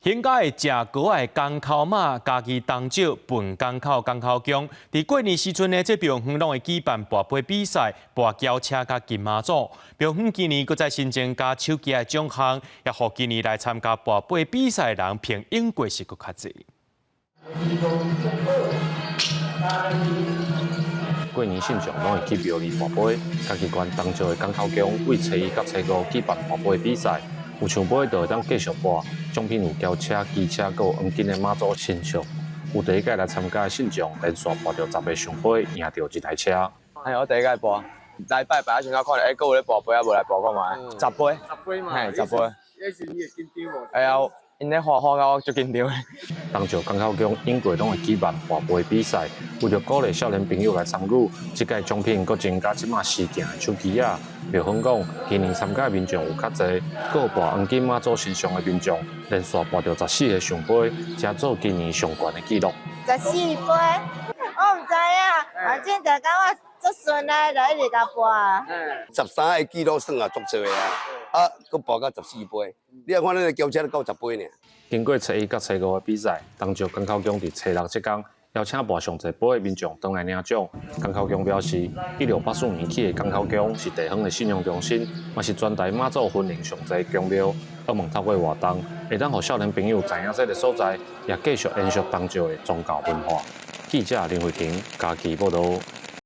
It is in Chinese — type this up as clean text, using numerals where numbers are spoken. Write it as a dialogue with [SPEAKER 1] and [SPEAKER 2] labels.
[SPEAKER 1] 现家的食糕的港口马，家己当少分港口港口宫。伫过年时阵呢，这庙方拢会举办跋杯比赛、跋轿车甲金马祖。庙方今年搁再新增加手机的奖项，也互今年来参加跋杯比赛的人评英过是搁较侪。
[SPEAKER 2] 过年信众拢会去庙里跋杯，家己县当少的港口宫为初一到初五举办跋杯比赛。 有抢杯就会当继续跋，奖品有轿车、机车，搁有黄金的马祖新车。有第一届来参加的信众，连续跋到10个上杯，赢到一台车。
[SPEAKER 3] 我第一届跋，来拜拜先到看咧，搁有咧跋杯啊，无来跋看卖，10杯，10杯嘛，嘿，10杯。迄是你会紧张无？哎呀，因咧喊到我足紧张。
[SPEAKER 2] 当少港口宫英国拢会举办跋杯比赛，为着鼓励少年朋友来参与，这届奖品搁增加即马试件的手机啊。 庙方讲，今年参加的民众有较侪，搁有跋黄金马祖身上的民众，连续跋到14个上杯，加做今年上悬的纪录。
[SPEAKER 4] 14杯，我唔知影，反正就感觉足顺啊，就一直甲跋。
[SPEAKER 5] 13个纪录算也足多啊，搁跋到14杯，你啊看咱个轿车都90杯呢。
[SPEAKER 2] 经过初一到初五的比赛，当朝港口宫伫初6这天。 邀请跋上侪杯的民众回来领奖。港口宫表示，1684年起的港口宫是地方的信用中心，嘛是全台马祖分灵上侪宫庙。希望透过活动，会当互少年朋友知影这个所在，也继续延续当朝的宗教文化。记者林慧婷，家己报道。